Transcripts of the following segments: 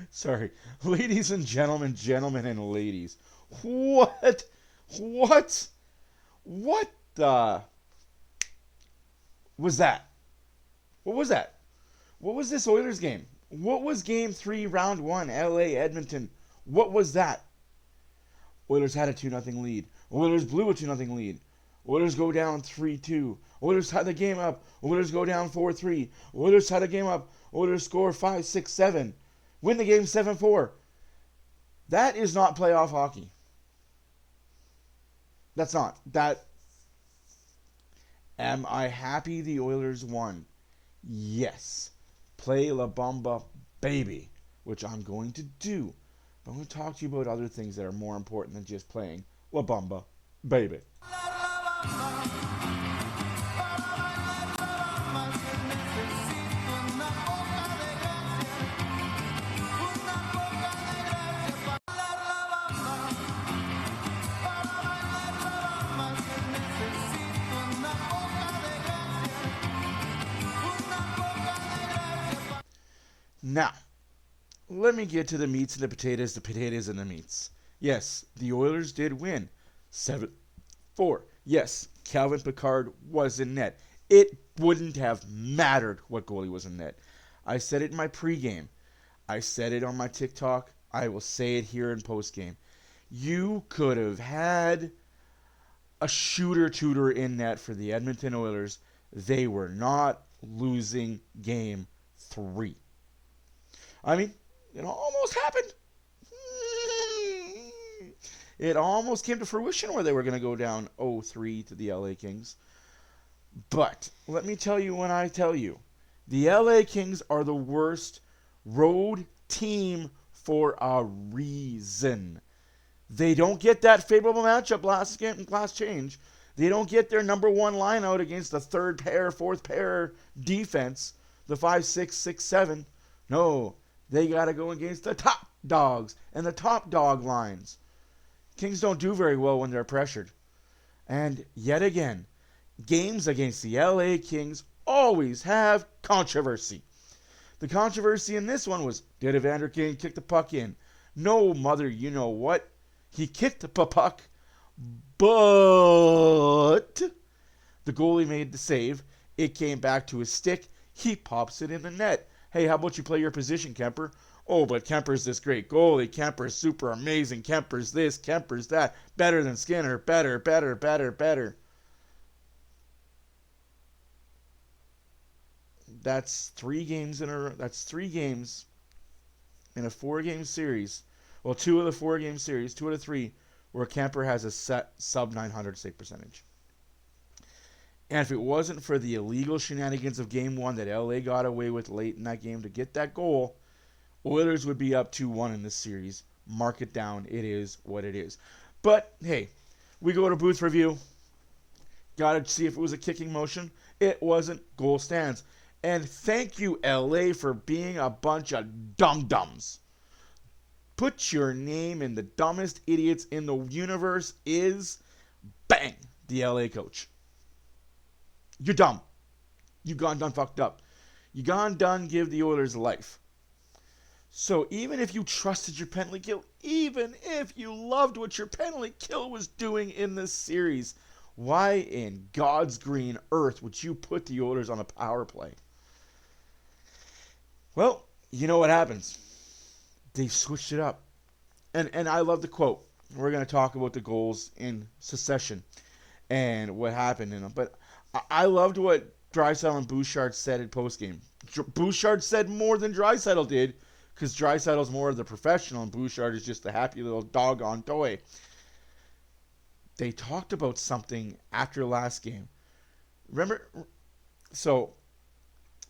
Sorry. Ladies and gentlemen and ladies. What? What? What the was that? What was that? What was this Oilers game? What was game 3, round 1, LA, Edmonton? What was that? Oilers had a 2-0 lead. Oilers blew a 2-0 lead. Oilers go down 3-2. Oilers tie the game up. Oilers go down 4-3. Oilers tie the game up. Oilers score 5, 6, 7. Win the game 7-4. That is not playoff hockey. That's not. That. Am I happy the Oilers won? Yes. Play La Bamba Baby, which I'm going to do. But I'm going to talk to you about other things that are more important than just playing La Bamba Baby. Now, let me get to the meats and the potatoes and the meats. Yes, the Oilers did win 7-4. Yes, Calvin Pickard was in net. It wouldn't have mattered what goalie was in net. I said it in my pregame. I said it on my TikTok. I will say it here in postgame. You could have had a shooter-tutor in net for the Edmonton Oilers. They were not losing game 3. I mean, it almost happened. It almost came to fruition where they were going to go down 0-3 to the LA Kings. But let me tell you when I tell you, the LA Kings are the worst road team for a reason. They don't get that favorable matchup last change. They don't get their number one line out against the third pair, fourth pair defense, the 5, 6, 6, 7. No, they got to go against the top dogs and the top dog lines. Kings don't do very well when they're pressured. And yet again, games against the LA Kings always have controversy. The controversy in this one was, did Evander Kane kick the puck in? No, mother, you know what? He kicked the puck, but the goalie made the save. It came back to his stick. He pops it in the net. Hey, how about you play your position, Kemper? Oh, but Kemper's this great goalie. Kemper's super amazing. Kemper's this, Kemper's that. Better than Skinner. Better. That's 3 games in a. That's 3 games in a 4-game series. Well, 2 of the 4-game series, 2 out of 3, where Kemper has a set sub 900 save percentage. And if it wasn't for the illegal shenanigans of Game 1 that LA got away with late in that game to get that goal, Oilers would be up 2-1 in this series. Mark it down. It is what it is. But, hey, we go to booth review. Got to see if it was a kicking motion. It wasn't. Goal stands. And thank you, LA, for being a bunch of dum-dums. Put your name in the dumbest idiots in the universe is, bang, the LA coach. You're dumb. You gone done fucked up. You gone done give the Oilers life. So even if you trusted your penalty kill, even if you loved what your penalty kill was doing in this series, why in God's green earth would you put the Oilers on a power play? Well, you know what happens. They switched it up. And I love the quote. We're going to talk about the goals in succession and what happened in them. But I loved what Draisaitl and Bouchard said in postgame. Bouchard said more than Draisaitl did, because Draisaitl's more of the professional and Bouchard is just a happy little doggone toy. They talked about something after last game. Remember? So,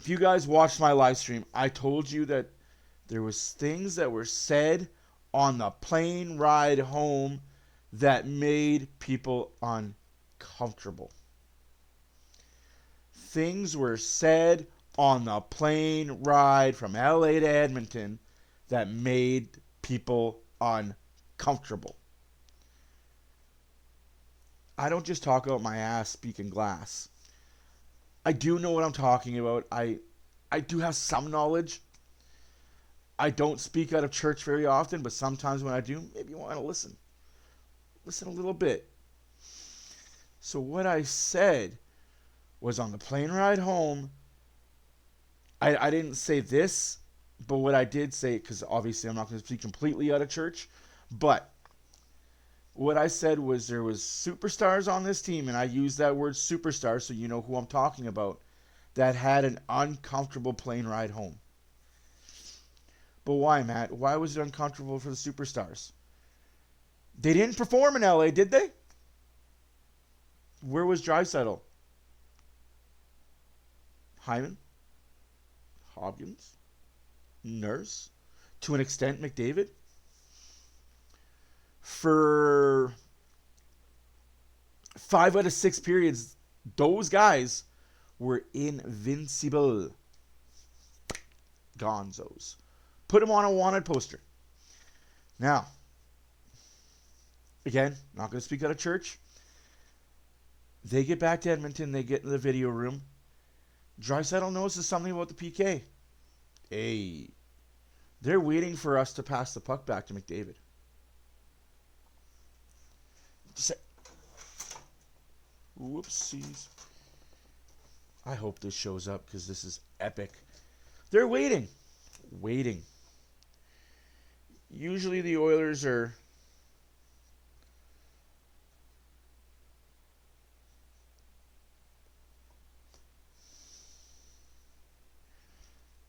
if you guys watched my live stream, I told you that there was things that were said on the plane ride home that made people uncomfortable. Things were said on the plane ride from LA to Edmonton that made people uncomfortable. I don't just talk out my ass speaking glass. I do know what I'm talking about. I do have some knowledge. I don't speak out of church very often, but sometimes when I do, maybe you want to listen. Listen a little bit. So what I said was on the plane ride home, I didn't say this, but what I did say, because obviously I'm not going to speak completely out of church, but what I said was there was superstars on this team, and I used that word superstar so you know who I'm talking about, that had an uncomfortable plane ride home. But why, Matt? Why was it uncomfortable for the superstars? They didn't perform in LA, did they? Where was Draisaitl? Hyman? Hopkins? Nurse? To an extent, McDavid? For 5 out of 6 periods, those guys were invincible. Gonzos. Put them on a wanted poster. Now, again, not going to speak out of church. They get back to Edmonton. They get in the video room. Draisaitl notices something about the PK. Hey, they're waiting for us to pass the puck back to McDavid. Whoopsies. I hope this shows up because this is epic. They're waiting. Usually the Oilers are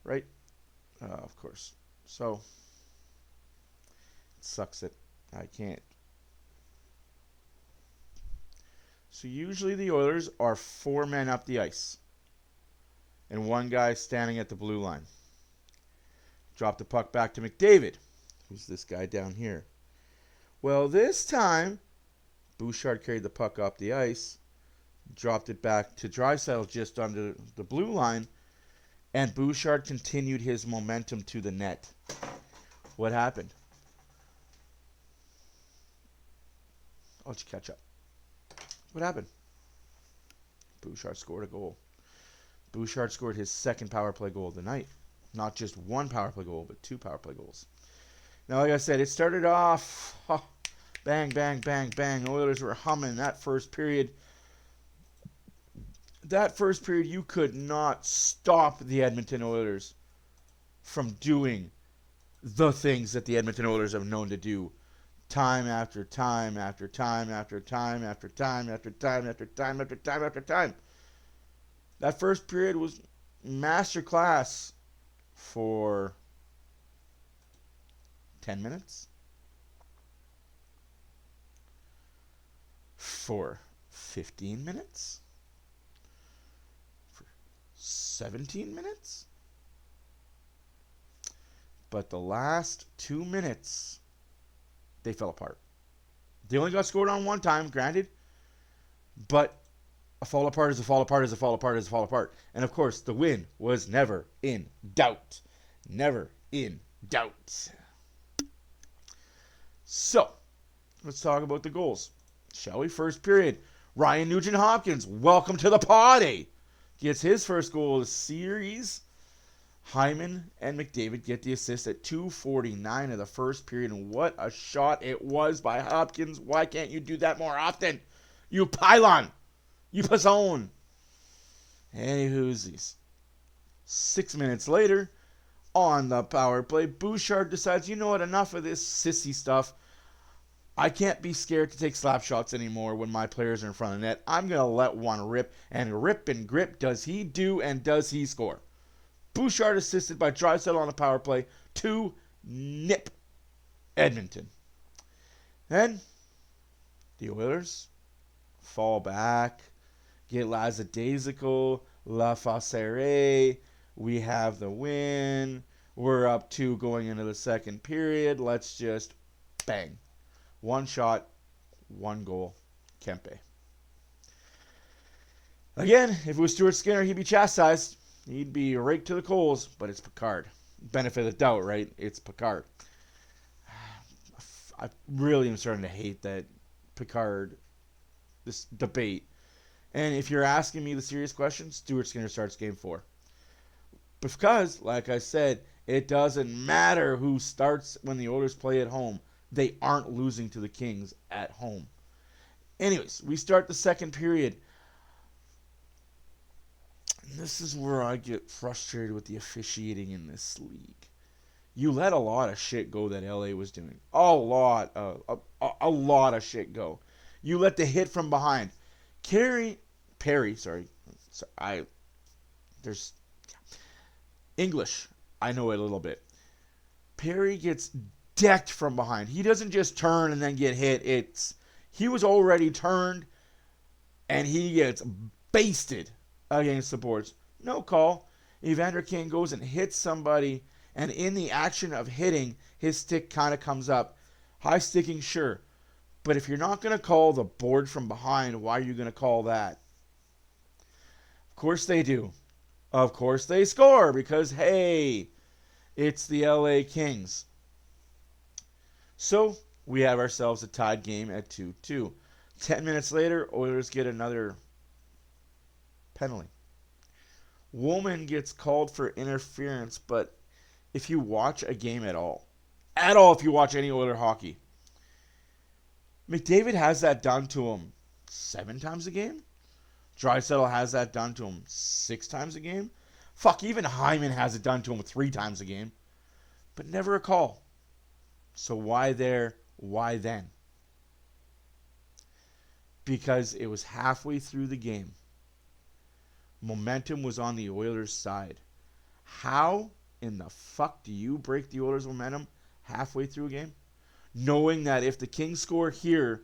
right? Of course. So it sucks that I can't. So usually the Oilers are 4 men up the ice and 1 guy standing at the blue line. Drop the puck back to McDavid. Who's this guy down here? Well, this time, Bouchard carried the puck up the ice, dropped it back to Draisaitl just under the blue line, and Bouchard continued his momentum to the net. What happened? I'll let you catch up. What happened? Bouchard scored a goal. Bouchard scored his 2nd power play goal of the night. Not just 1 power play goal, but 2 power play goals. Now, like I said, it started off bang, bang, bang, bang. Oilers were humming that first period. That first period, you could not stop the Edmonton Oilers from doing the things that the Edmonton Oilers have known to do. Time after time after time after time after time after time after time after time after time. That first period was masterclass for 10 minutes. For 15 minutes. For 17 minutes. But the last 2 minutes, they fell apart. They only got scored on 1 time, granted. But a fall apart is a fall apart is a fall apart is a fall apart. And of course, the win was never in doubt. Never in doubt. So, let's talk about the goals. Shall we? First period. Ryan Nugent-Hopkins, welcome to the party. Gets his first goal of the series. Hyman and McDavid get the assist at 2:49 of the first period. And what a shot it was by Hopkins. Why can't you do that more often? You pylon. You pazone. Anywhoosies. 6 minutes later, on the power play, Bouchard decides, you know what, enough of this sissy stuff. I can't be scared to take slap shots anymore when my players are in front of the net. I'm going to let one rip, and rip and grip does he do, and does he score. Bouchard assisted by Draisaitl on the power play to nip Edmonton. Then the Oilers fall back, get Lazadezical, LaFacere. We have the win. We're up 2 going into the second period. Let's just bang. 1 shot, 1 goal. Kempe. Again, if it was Stuart Skinner, he'd be chastised. He'd be raked to the coals, but it's Picard. Benefit of the doubt, right? It's Picard. I really am starting to hate that Picard, this debate. And if you're asking me the serious question, Stuart Skinner starts game 4. Because, like I said, It doesn't matter who starts when the Oilers play at home. They aren't losing to the Kings at home. Anyways, we start the second period. This is where I get frustrated with the officiating in this league. You let a lot of shit go that LA was doing. A lot of shit go. You let the hit from behind. Perry, sorry. There's English. I know it a little bit. Perry gets decked from behind. He doesn't just turn and then get hit. He was already turned and he gets basted against the boards. No call. Evander Kane goes and hits somebody, and in the action of hitting, his stick kind of comes up. High sticking, sure. But if you're not going to call the board from behind, why are you going to call that? Of course they do. Of course they score because, hey, it's the LA Kings. So we have ourselves a tied game at 2-2. 10 minutes later, Oilers get another penalty. Woolman gets called for interference, but if you watch a game at all if you watch any Oiler hockey, McDavid has that done to him 7 times a game. Draisaitl has that done to him 6 times a game. Fuck, even Hyman has it done to him 3 times a game. But never a call. So why there? Why then? Because it was halfway through the game. Momentum was on the Oilers' side. How in the fuck do you break the Oilers' momentum halfway through a game? Knowing that if the Kings score here,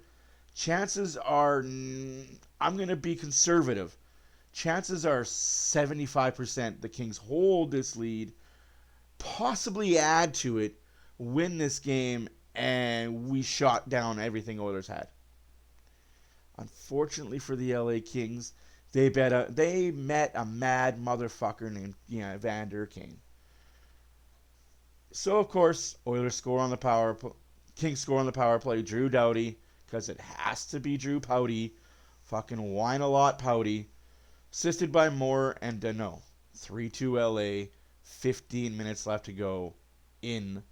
chances are, I'm going to be conservative, chances are 75% the Kings hold this lead, possibly add to it, win this game, and we shot down everything Oilers had. Unfortunately for the LA Kings, they met a mad motherfucker named Evander Kane. So of course, Oilers score on the power play. Kings score on the power play. Drew Doughty, because it has to be Drew Pouty. Fucking whine a lot Pouty. Assisted by Moore and Dano. 3-2 LA. 15 minutes left to go in.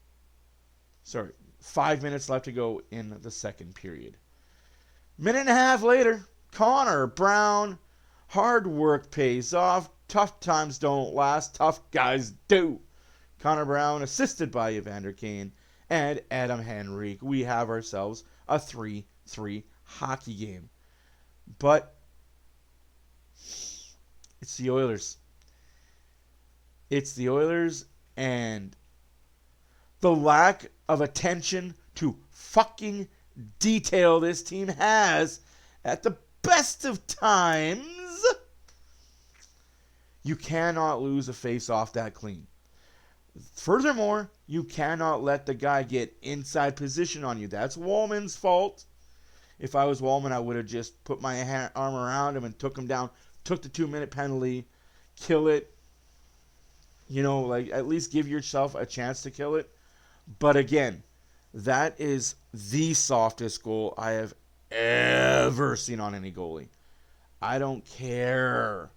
5 minutes left to go in the second period. Minute and a half later, Connor Brown. Hard work pays off. Tough times don't last. Tough guys do. Connor Brown, assisted by Evander Kane and Adam Henrique. We have ourselves a 3-3 hockey game. But it's the Oilers. It's the Oilers, and the lack of attention to fucking detail this team has at the best of times. You cannot lose a face-off that clean. Furthermore, you cannot let the guy get inside position on you. That's Wallman's fault. If I was Wallman, I would have just put my arm around him and took him down, took the 2-minute penalty, kill it. At least give yourself a chance to kill it. But again, that is the softest goal I have ever seen on any goalie. I don't care.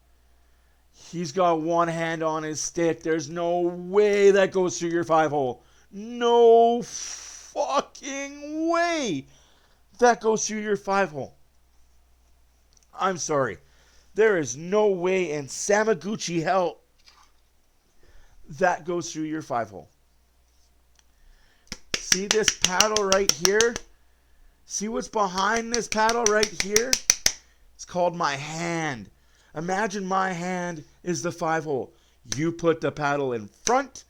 He's got one hand on his stick. There's no way that goes through your 5-hole. No fucking way that goes through your 5-hole. I'm sorry. There is no way in Samaguchi hell that goes through your 5-hole. See this paddle right here? See what's behind this paddle right here? It's called my hand. Imagine my hand is the 5-hole. You put the paddle in front.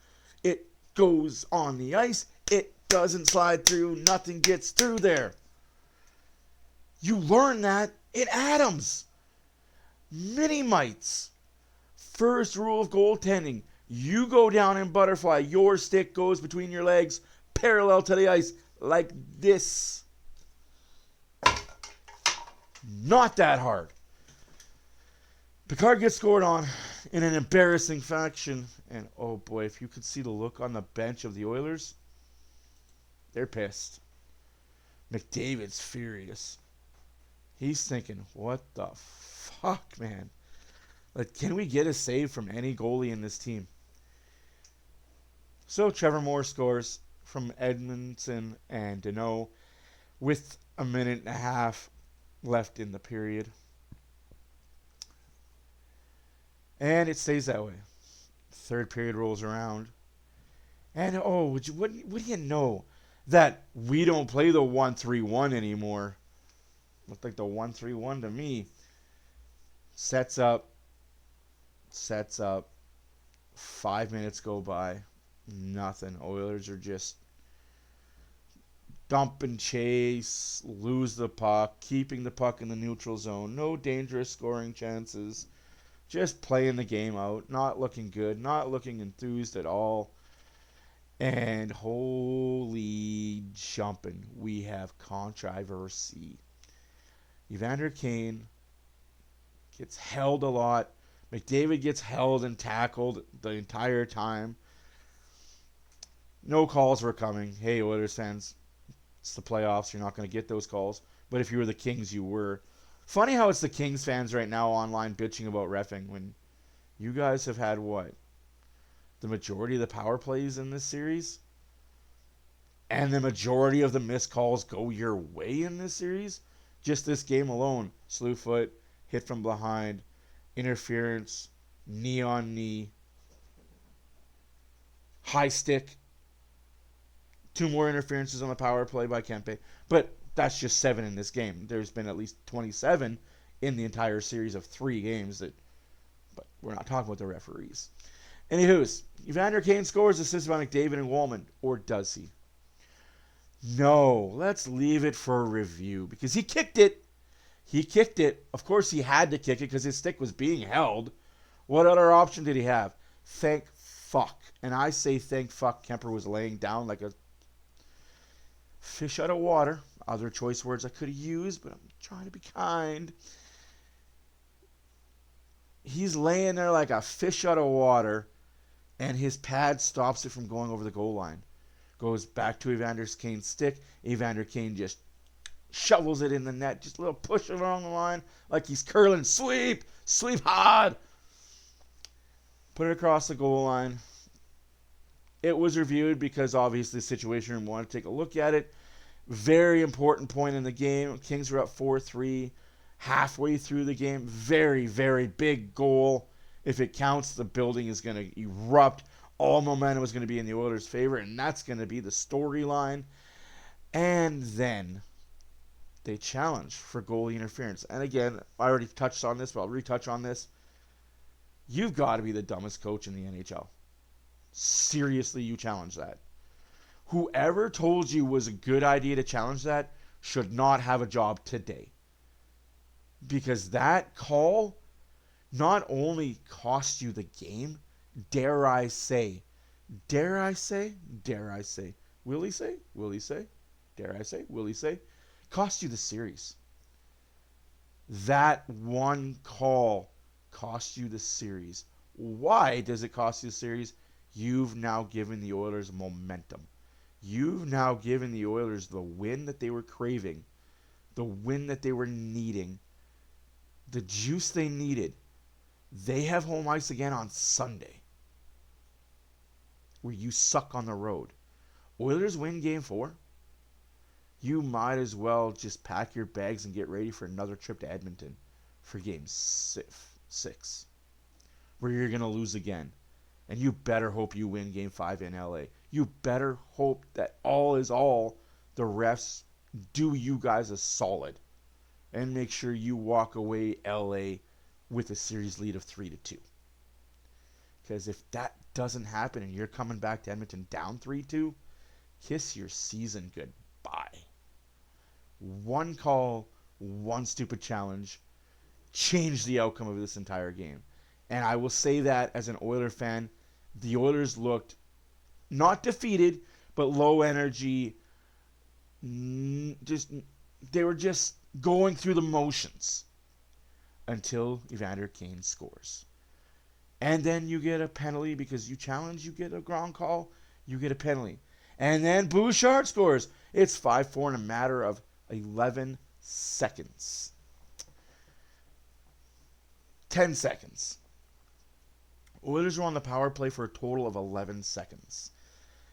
It goes on the ice. It doesn't slide through. Nothing gets through there. You learn that in Adams. Mini-mites. First rule of goaltending. You go down in butterfly. Your stick goes between your legs, parallel to the ice, like this. Not that hard. Picard gets scored on in an embarrassing fashion. And oh boy, if you could see the look on the bench of the Oilers, they're pissed. McDavid's furious. He's thinking, what the fuck, man? Can we get a save from any goalie in this team? So Trevor Moore scores from Edmonton and Deneau with a minute and a half left in the period. And it stays that way. Third period rolls around. And what do you know? That we don't play the 1-3-1 anymore. Looked like the 1-3-1 to me. Sets up. 5 minutes go by. Nothing. Oilers are just dump and chase, lose the puck, keeping the puck in the neutral zone. No dangerous scoring chances. Just playing the game out. Not looking good. Not looking enthused at all. And holy jumping, we have controversy. Evander Kane gets held a lot. McDavid gets held and tackled the entire time. No calls were coming. Hey, Oilers fans, it's the playoffs. You're not going to get those calls. But if you were the Kings, you were. Funny how it's the Kings fans right now online bitching about reffing when you guys have had what? The majority of the power plays in this series? And the majority of the missed calls go your way in this series? Just this game alone. Slew foot, hit from behind, interference, knee on knee, high stick, 2 more interferences on the power play by Kempe. But that's just 7 in this game. There's been at least 27 in the entire series of 3 games. But we're not talking about the referees. Anywho's, Evander Kane scores, assisted by McDavid and Wallman. Or does he? No, let's leave it for a review. Because he kicked it. He kicked it. Of course he had to kick it because his stick was being held. What other option did he have? Thank fuck. And I say thank fuck Kemper was laying down like a fish out of water. Other choice words I could have used, but I'm trying to be kind. He's laying there like a fish out of water, and his pad stops it from going over the goal line. Goes back to Evander Kane's stick. Evander Kane just shovels it in the net. Just a little push along the line like he's curling. Sweep! Sweep hard! Put it across the goal line. It was reviewed because obviously the situation room wanted to take a look at it. Very important point in the game. Kings were up 4-3 halfway through the game. Very, very big goal. If it counts, the building is going to erupt. All momentum is going to be in the Oilers' favor, and that's going to be the storyline. And then they challenge for goalie interference. And again, I already touched on this, but I'll retouch on this. You've got to be the dumbest coach in the NHL. Seriously, you challenge that. Whoever told you was a good idea to challenge that should not have a job today. Because that call not only cost you the game, dare I say, will he say, cost you the series. That one call cost you the series. Why does it cost you the series? You've now given the Oilers momentum. You've now given the Oilers the win that they were craving, the win that they were needing, the juice they needed. They have home ice again on Sunday, where you suck on the road. Oilers win Game 4. You might as well just pack your bags and get ready for another trip to Edmonton for Game 6, where you're going to lose again. And you better hope you win Game 5 in LA. You better hope that all is all, the refs do you guys a solid and make sure you walk away LA with a series lead of 3-2. Because if that doesn't happen and you're coming back to Edmonton down 3-2, kiss your season goodbye. One call, one stupid challenge changed the outcome of this entire game. And I will say that as an Oiler fan, the Oilers looked not defeated, but low energy. They were just going through the motions until Evander Kane scores. And then you get a penalty because you challenge, you get a ground call, you get a penalty. And then Bouchard scores. It's 5-4 in a matter of 11 seconds. 10 seconds. Oilers were on the power play for a total of 11 seconds.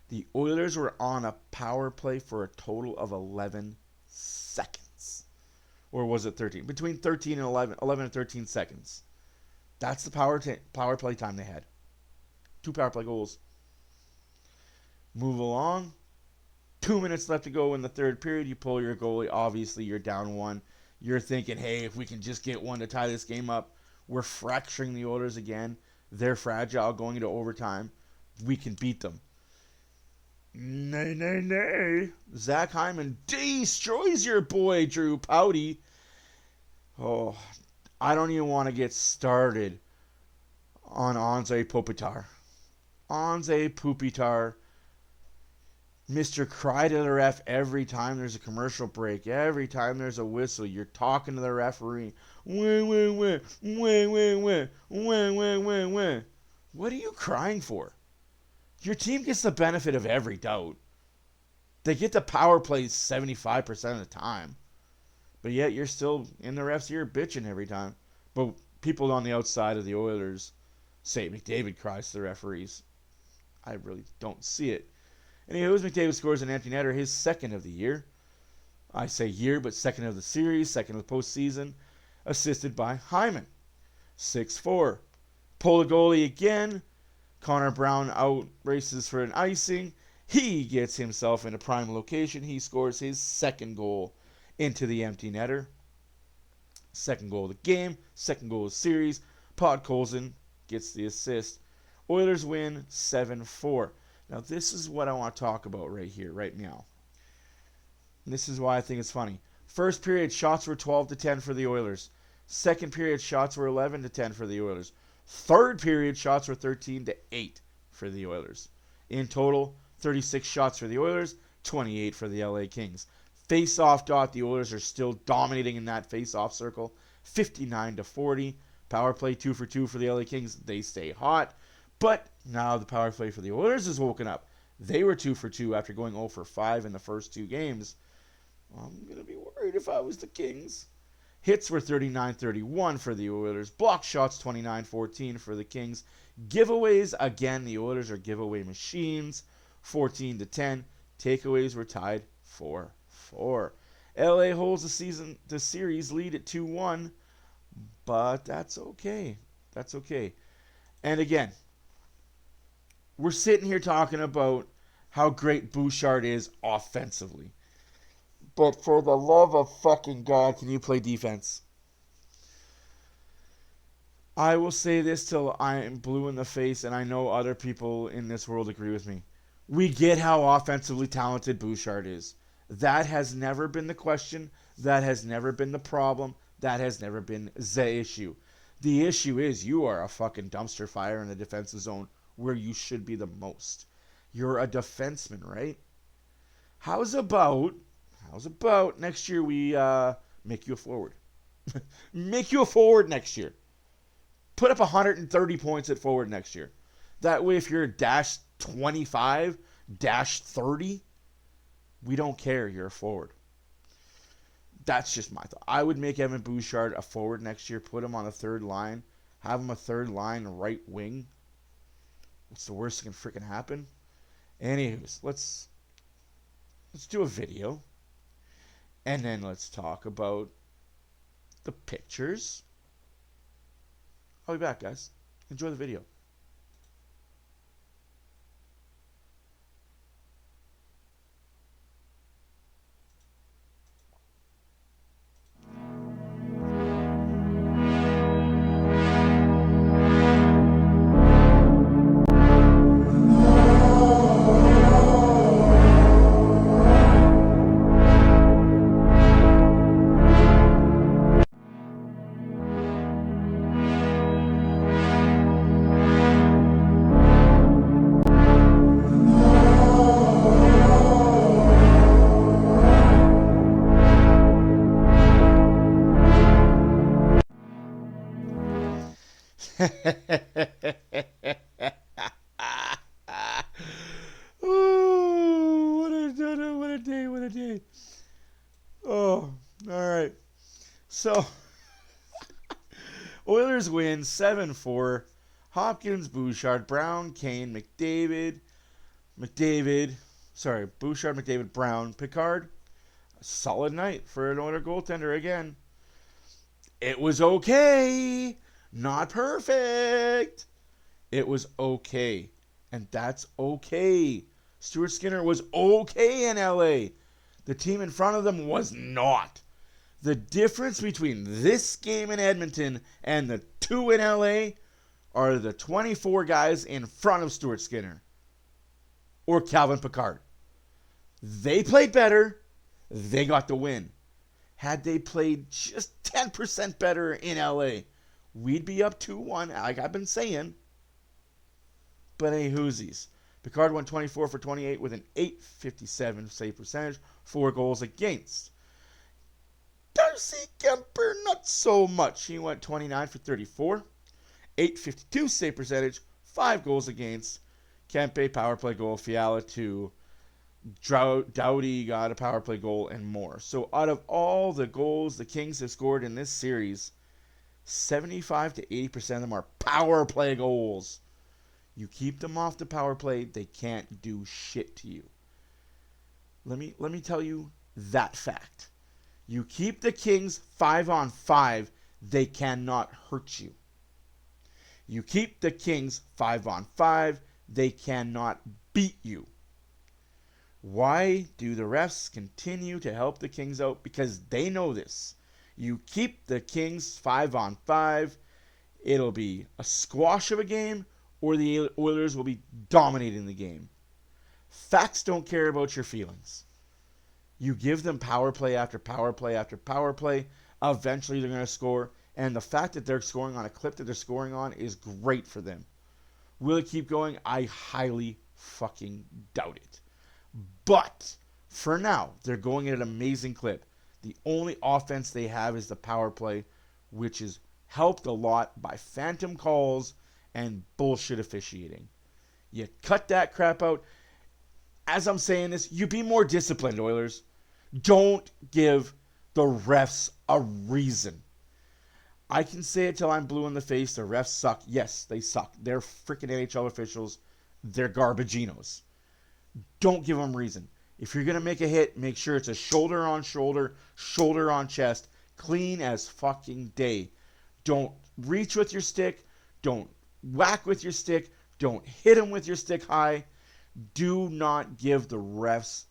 The Oilers were on a power play for a total of 11 seconds. Or was it 13? Between 13 and 11 and 13 seconds. That's the power play time they had. 2 power play goals. Move along. 2 minutes left to go in the third period. You pull your goalie. Obviously, you're down 1. You're thinking, hey, if we can just get 1 to tie this game up, we're fracturing the Oilers again. They're fragile going into overtime. We can beat them. Nay. Zach Hyman destroys your boy, Drew Pouty. Oh, I don't even want to get started on Anze Kopitar. Anze Kopitar. Mr. Cry to the ref every time there's a commercial break. Every time there's a whistle, you're talking to the referee. Win. What are you crying for? Your team gets the benefit of every doubt. They get the power play 75% of the time. But yet you're still in the ref's ear bitching every time. But people on the outside of the Oilers say McDavid cries to the referees. I really don't see it. Anyways, McDavid scores an empty netter, his second of the year. I say year, but second of the series, second of the postseason. Assisted by Hyman. 6-4. Pull the goalie again. Connor Brown out races for an icing. He gets himself in a prime location. He scores his second goal into the empty netter. Second goal of the game. Second goal of the series. Podkolzin gets the assist. Oilers win 7-4. Now, this is what I want to talk about right here, right now. And this is why I think it's funny. First period, shots were 12-10 for the Oilers. Second period, shots were 11-10 for the Oilers. Third period, shots were 13-8 for the Oilers. In total, 36 shots for the Oilers, 28 for the LA Kings. Face-off dot, the Oilers are still dominating in that face-off circle, 59-40. Power play 2 for 2 for the LA Kings. They stay hot. But now the power play for the Oilers is woken up. They were 2 for 2 after going 0 for 5 in the first 2 games. I'm going to be worried if I was the Kings. Hits were 39-31 for the Oilers. Block shots 29-14 for the Kings. Giveaways, again, the Oilers are giveaway machines. 14-10. Takeaways were tied 4-4. LA holds the series lead at 2-1. But that's okay. That's okay. And again, we're sitting here talking about how great Bouchard is offensively. But for the love of fucking God, can you play defense? I will say this till I am blue in the face, and I know other people in this world agree with me. We get how offensively talented Bouchard is. That has never been the question. That has never been the problem. That has never been the issue. The issue is you are a fucking dumpster fire in the defensive zone where you should be the most. You're a defenseman, right? How's about next year we make you a forward? Make you a forward next year. Put up 130 points at forward next year. That way if you're dash 25, dash 30, we don't care. You're a forward. That's just my thought. I would make Evan Bouchard a forward next year. Put him on a third line. Have him a third line right wing. What's the worst that can freaking happen? Anyways, let's do a video. And then let's talk about the pictures. I'll be back, guys. Enjoy the video. Oh, what a day. Oh, all right. So, Oilers win 7-4. Hopkins, Bouchard, Brown, Kane, McDavid. Bouchard, McDavid, Brown, Picard. A solid night for an Oilers goaltender again. It was okay. Not perfect. It was okay. And that's okay. Stuart Skinner was okay in LA. The team in front of them was not. The difference between this game in Edmonton and the two in LA are the 24 guys in front of Stuart Skinner or Calvin Picard. They played better. They got the win. Had they played just 10% better in LA, we'd be up 2-1, like I've been saying. But hey, whoosies. Picard went 24 for 28 with an .857 save percentage, 4 goals against. Darcy Kemper, not so much. He went 29 for 34, .852 save percentage, 5 goals against. Kempe, power play goal. Fiala, 2. Doughty got a power play goal and more. So out of all the goals the Kings have scored in this series, 75 to 80% of them are power play goals. You keep them off the power play, they can't do shit to you. Let me tell you that fact. You keep the Kings 5-on-5, they cannot hurt you. You keep the Kings 5-on-5, they cannot beat you. Why do the refs continue to help the Kings out? Because they know this. You keep the Kings 5-on-5, it'll be a squash of a game, or the Oilers will be dominating the game. Facts don't care about your feelings. You give them power play after power play after power play, eventually they're going to score, and the fact that they're scoring on a clip that they're scoring on is great for them. Will it keep going? I highly fucking doubt it. But for now, they're going at an amazing clip. The only offense they have is the power play, which is helped a lot by phantom calls and bullshit officiating. You cut that crap out. As I'm saying this, you be more disciplined, Oilers. Don't give the refs a reason. I can say it till I'm blue in the face. The refs suck. Yes, they suck. They're freaking NHL officials. They're garbaginos. Don't give them reason. If you're going to make a hit, make sure it's a shoulder on shoulder, shoulder on chest, clean as fucking day. Don't reach with your stick. Don't whack with your stick. Don't hit him with your stick high. Do not give the refs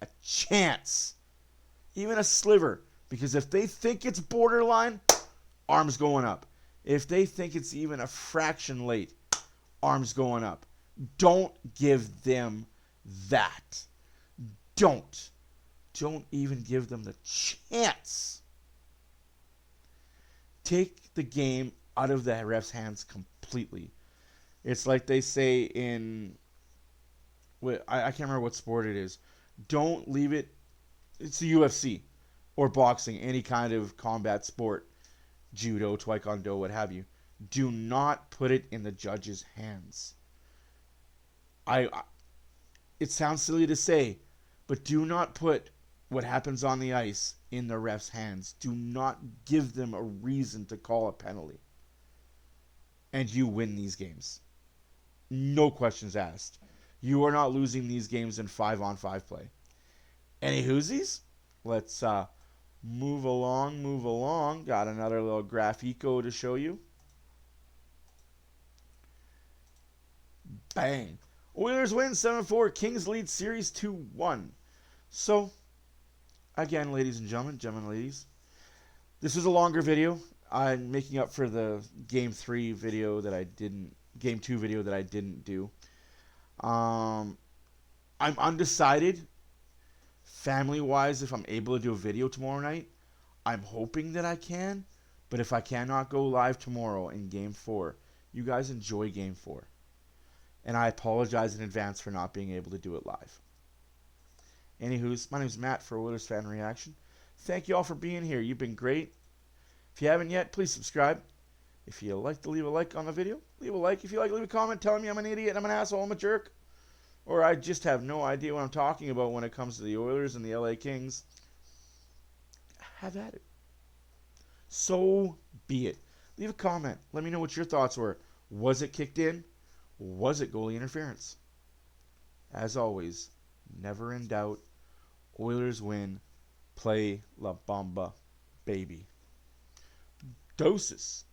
a chance. Even a sliver. Because if they think it's borderline, arms going up. If they think it's even a fraction late, arms going up. Don't give them that. Don't even give them the chance. Take the game out of the ref's hands completely. It's like they say in, I can't remember what sport it is. Don't leave it, it's the UFC or boxing, any kind of combat sport, judo, taekwondo, what have you. Do not put it in the judge's hands. It sounds silly to say, but do not put what happens on the ice in the ref's hands. Do not give them a reason to call a penalty. And you win these games. No questions asked. You are not losing these games in 5-on-5 play. Any whoosies? Let's move along. Got another little graphico to show you. Bang. Oilers win 7-4. Kings lead series 2-1. So, again, ladies and gentlemen, ladies, this was a longer video. I'm making up for the Game 2 video that I didn't do. I'm undecided, family-wise, if I'm able to do a video tomorrow night. I'm hoping that I can, but if I cannot go live tomorrow in Game 4, you guys enjoy Game 4. And I apologize in advance for not being able to do it live. Anywho's, my name is Matt for OilersFanReaction. Thank you all for being here. You've been great. If you haven't yet, please subscribe. If you like to leave a like on the video, leave a like. If you like, leave a comment telling me I'm an idiot, I'm an asshole, I'm a jerk. Or I just have no idea what I'm talking about when it comes to the Oilers and the LA Kings. Have at it. So be it. Leave a comment. Let me know what your thoughts were. Was it kicked in? Was it goalie interference? As always, never in doubt. Oilers win. Play La Bamba, baby. Doses.